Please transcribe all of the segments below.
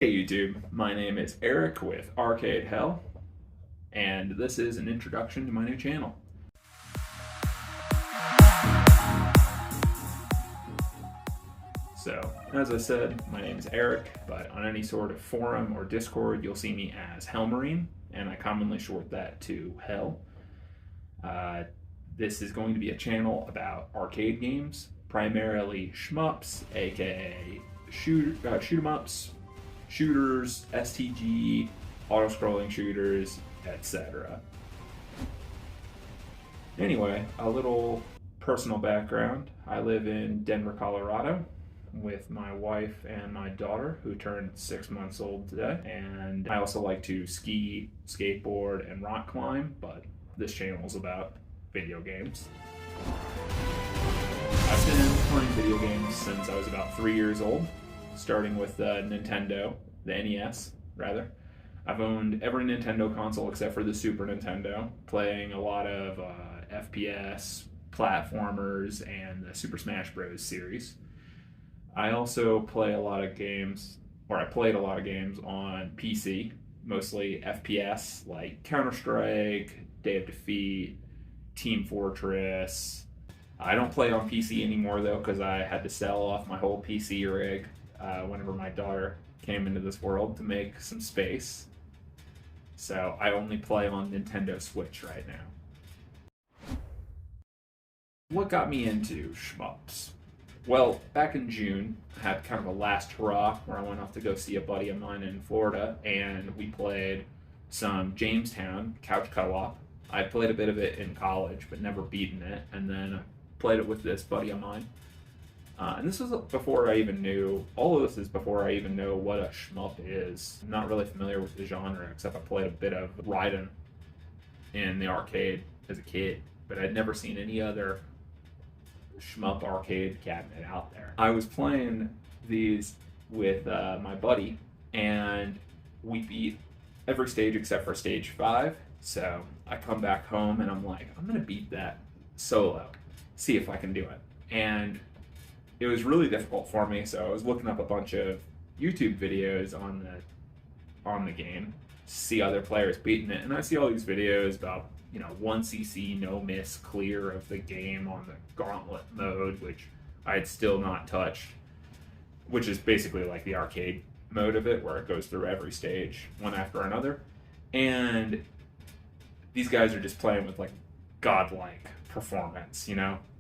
Hey YouTube, my name is Eric with Arcade Hell, and this is an introduction to my new channel. So, as I said, my name is Eric, but on any sort of forum or Discord, you'll see me as Hellmarine, and I commonly short that to Hell. Uh, this is going to be a channel about arcade games, primarily shmups, aka shoot 'em ups, shooters, STG, auto-scrolling shooters, etc. Anyway, a little personal background. I live in Denver, Colorado with my wife and my daughter, who turned 6 months old today. And I also like to ski, skateboard, and rock climb, but this channel is about video games. I've been playing video games since I was about 3 years old, starting with Nintendo, the NES, rather. I've owned every Nintendo console except for the Super Nintendo, playing a lot of FPS, platformers, and the Super Smash Bros. Series. I also play a lot of games, or I played a lot of games on PC, mostly FPS like Counter-Strike, Day of Defeat, Team Fortress. I don't play on PC anymore though because I had to sell off my whole PC rig whenever my daughter came into this world to make some space. So I only play on Nintendo Switch right now. What got me into shmups? Well, back in June, I had kind of a last hurrah where I went off to go see a buddy of mine in Florida, and we played some Jamestown couch co-op. I played a bit of it in college, but never beaten it, and then I played it with this buddy of mine. And this was before I even knew, all of this is before I even know what a shmup is. I'm not really familiar with the genre, except I played a bit of Raiden in the arcade as a kid, but I'd never seen any other shmup arcade cabinet out there. I was playing these with my buddy, and we beat every stage except for stage 5. So I come back home and I'm like, I'm gonna beat that solo, see if I can do it. And it was really difficult for me, so I was looking up a bunch of YouTube videos on the game, see other players beating it, and I see all these videos about 1cc no miss clear of the game on the gauntlet mode, which I had still not touched, which is basically like the arcade mode of it, where it goes through every stage one after another. And these guys are just playing with like godlike performance.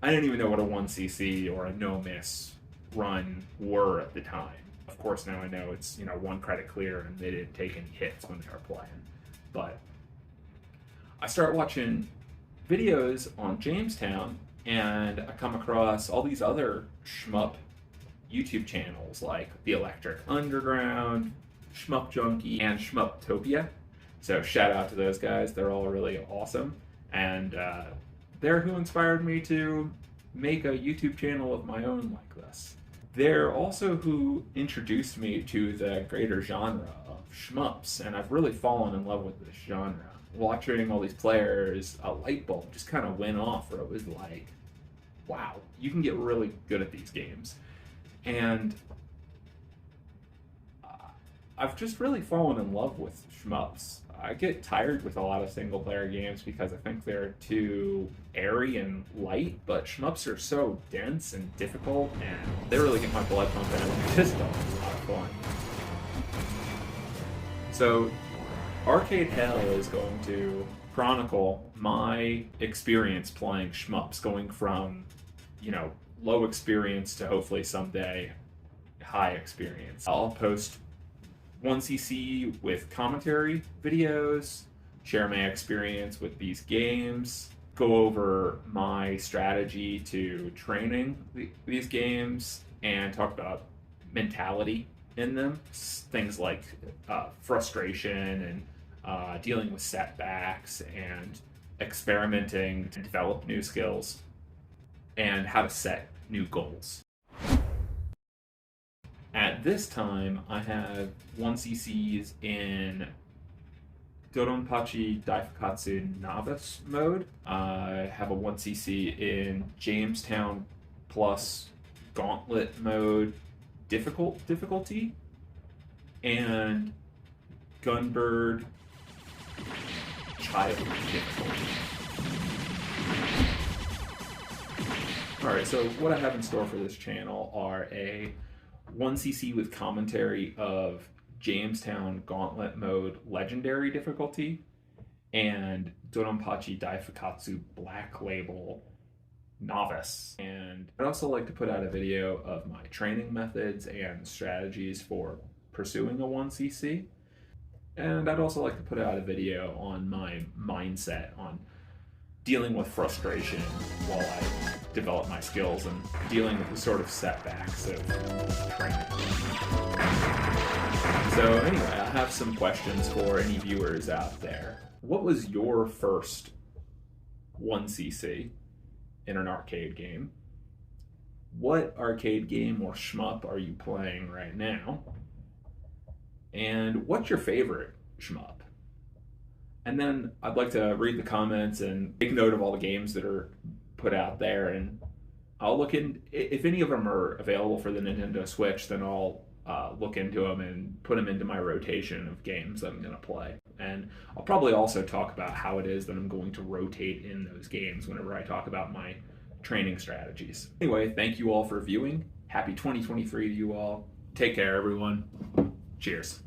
I didn't even know what a 1cc or a no miss run were at the time. Of course, now I know it's one credit clear, and they didn't take any hits when they were playing. But I start watching videos on Jamestown, and I come across all these other shmup YouTube channels like The Electric Underground, Shmup Junkie, and Shmuptopia. So shout out to those guys. They're all really awesome. And they're who inspired me to make a YouTube channel of my own like this. They're also who introduced me to the greater genre of shmups, and I've really fallen in love with this genre. Watching all these players, a light bulb just kind of went off where it was like, wow, you can get really good at these games. And I've just really fallen in love with shmups. I get tired with a lot of single player games because I think they're too airy and light, but shmups are so dense and difficult, and they really get my blood pumping, and they're just a lot of fun. So Arcade Hell is going to chronicle my experience playing shmups, going from, low experience to hopefully someday high experience. I'll post 1cc with commentary videos, share my experience with these games, go over my strategy to training these games, and talk about mentality in them. Things like frustration and dealing with setbacks and experimenting to develop new skills and how to set new goals. At this time, I have 1cc's in Doronpachi Daifukatsu Novice mode. I have a 1cc in Jamestown plus Gauntlet mode difficulty. and Gunbird Child difficulty. Alright, so what I have in store for this channel are a 1cc with commentary of Jamestown Gauntlet Mode Legendary difficulty and Doronpachi Daifukatsu Black Label Novice. And I'd also like to put out a video of my training methods and strategies for pursuing a 1cc. And I'd also like to put out a video on my mindset on dealing with frustration while I develop my skills and dealing with the sort of setbacks of training. So anyway, I have some questions for any viewers out there. What was your first 1cc in an arcade game? What arcade game or shmup are you playing right now? And what's your favorite shmup? And then I'd like to read the comments and take note of all the games that are put out there, and I'll look in, if any of them are available for the Nintendo Switch, then I'll look into them and put them into my rotation of games that I'm going to play. And I'll probably also talk about how it is that I'm going to rotate in those games whenever I talk about my training strategies. Anyway, thank you all for viewing. Happy 2023 to you all. Take care, everyone. Cheers.